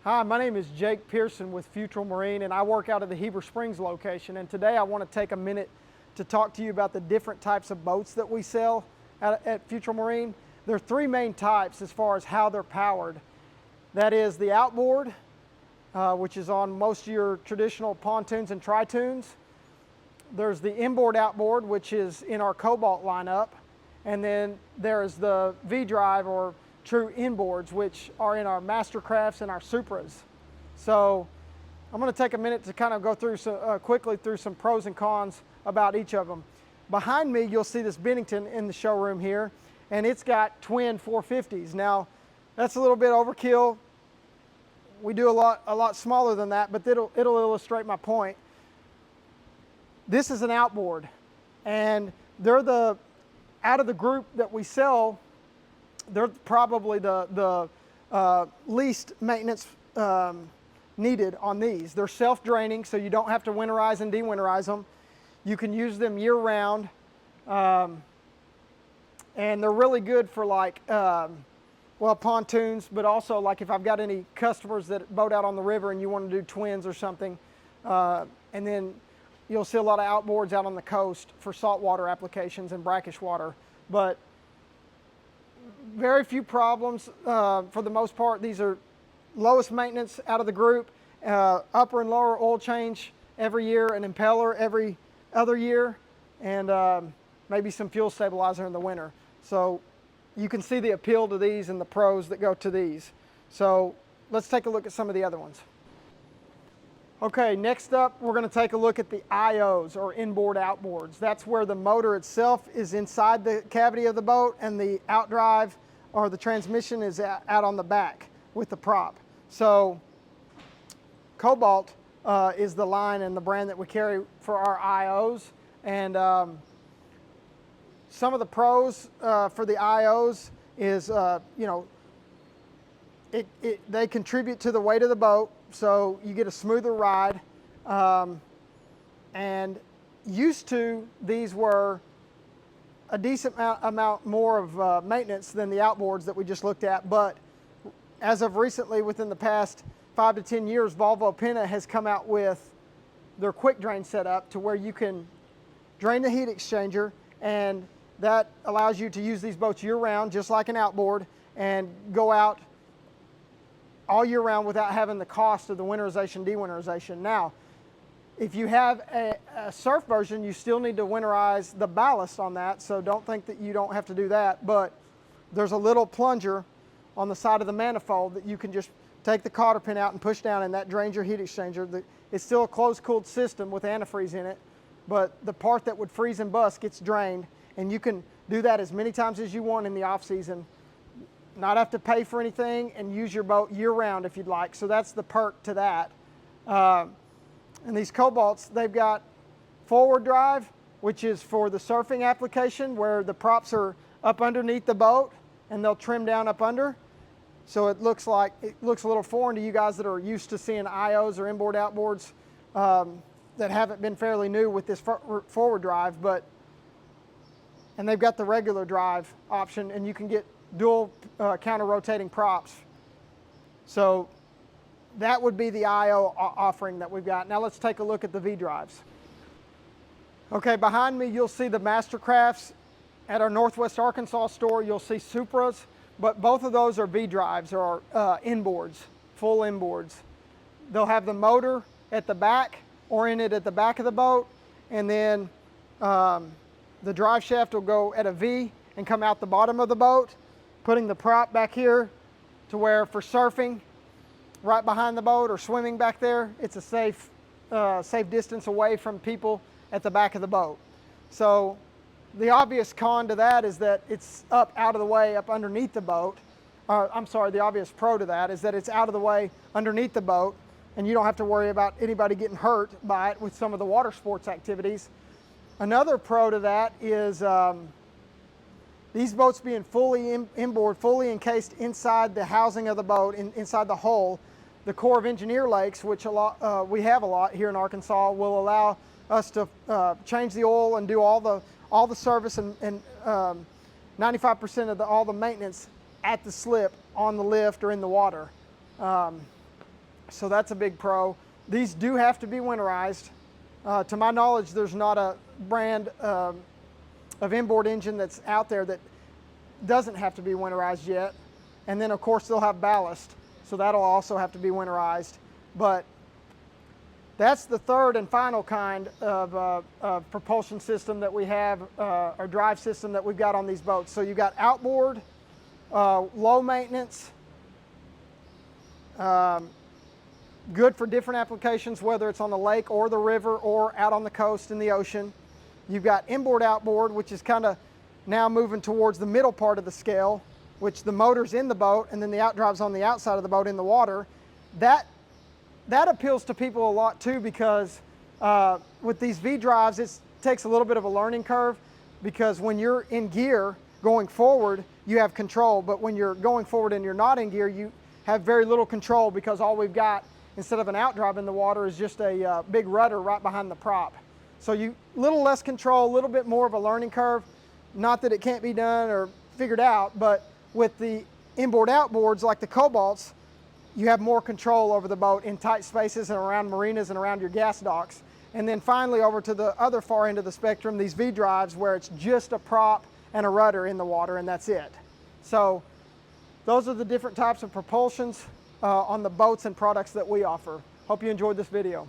Hi, my name is Jake Peerson with Futrell Marine, and I work out of the Heber Springs location. And today I want to take a minute to talk to you about the different types of boats that we sell at Futrell Marine. There are three main types as far as how they're powered. That is the Outboard, which is on most of your traditional pontoons and tritoons. There's the Inboard Outboard, which is in our Cobalt lineup. And then there's the V-Drive or true inboards, which are in our MasterCrafts and our Supras. So I'm going to take a minute to kind of go through quickly through some pros and cons about each of them. Behind me, you'll see this Bennington in the showroom here, and it's got twin 450s. Now, that's a little bit overkill. We do a lot smaller than that, but it'll illustrate my point. This is an Outboard, and they're out of the group that we sell, they're probably the least maintenance needed on these. They're self-draining, so you don't have to winterize and de-winterize them. You can use them year-round, and they're really good for like, well, pontoons, but also like if I've got any customers that boat out on the river and you want to do twins or something, and then you'll see a lot of outboards out on the coast for saltwater applications and brackish water. But very few problems for the most part. These are lowest maintenance out of the group. Upper and lower oil change every year, an impeller every other year, and maybe some fuel stabilizer in the winter. So you can see the appeal to these and the pros that go to these. So let's take a look at some of the other ones. Okay, next up we're going to take a look at the IOs, or inboard outboards. That's where the motor itself is inside the cavity of the boat and the outdrive or the transmission is out on the back with the prop. So Cobalt is the line and the brand that we carry for our IOs. And some of the pros for the IOs is, they contribute to the weight of the boat. So you get a smoother ride, and used to these were a decent amount more of maintenance than the outboards that we just looked at, but as of recently, within the past 5 to 10 years, Volvo Penta has come out with their quick drain setup to where you can drain the heat exchanger, and that allows you to use these boats year round just like an outboard and go out all year round without having the cost of the winterization, de-winterization. Now, if you have a surf version, you still need to winterize the ballast on that, so don't think that you don't have to do that, but there's a little plunger on the side of the manifold that you can just take the cotter pin out and push down, and that drains your heat exchanger. It's still a closed-cooled system with antifreeze in it, but the part that would freeze and bust gets drained, and you can do that as many times as you want in the off-season, not have to pay for anything, and use your boat year-round if you'd like. So that's the perk to that. And these Cobalts, they've got forward drive, which is for the surfing application where the props are up underneath the boat and they'll trim down up under. So it looks a little foreign to you guys that are used to seeing IOs or inboard outboards that haven't been fairly new with this forward drive, and they've got the regular drive option, and you can get dual counter-rotating props. So that would be the IO offering that we've got. Now let's take a look at the V-drives. Okay, behind me you'll see the MasterCrafts. At our Northwest Arkansas store you'll see Supras, but both of those are V-drives or inboards, full inboards. They'll have the motor at the back, oriented at the back of the boat, and then the drive shaft will go at a V and come out the bottom of the boat, putting the prop back here to where for surfing right behind the boat or swimming back there, it's a safe distance away from people at the back of the boat. So the obvious con to that is that it's up out of the way up underneath the boat. I'm sorry, the obvious pro to that is that it's out of the way underneath the boat, and you don't have to worry about anybody getting hurt by it with some of the water sports activities. Another pro to that is these boats being fully inboard, fully encased inside the housing of the boat, inside the hull. The Corps of Engineer lakes, which we have a lot here in Arkansas, will allow us to change the oil and do all the service and 95% of all the maintenance at the slip, on the lift, or in the water. So that's a big pro. These do have to be winterized. To my knowledge, there's not a brand of inboard engine that's out there that doesn't have to be winterized yet. And then of course they'll have ballast, so that'll also have to be winterized. But that's the third and final kind of propulsion system that we have, or drive system that we've got on these boats. So you've got outboard, low maintenance, good for different applications, whether it's on the lake or the river or out on the coast in the ocean. You've got inboard outboard, which is kind of now moving towards the middle part of the scale, which the motor's in the boat and then the outdrive's on the outside of the boat in the water. That appeals to people a lot too, because with these V drives, it takes a little bit of a learning curve, because when you're in gear going forward, you have control, but when you're going forward and you're not in gear, you have very little control, because all we've got, instead of an outdrive in the water, is just a big rudder right behind the prop. So you little less control, a little bit more of a learning curve. Not that it can't be done or figured out, but with the inboard outboards like the Cobalts, you have more control over the boat in tight spaces and around marinas and around your gas docks. And then finally over to the other far end of the spectrum, these V drives, where it's just a prop and a rudder in the water and that's it. So those are the different types of propulsions on the boats and products that we offer. Hope you enjoyed this video.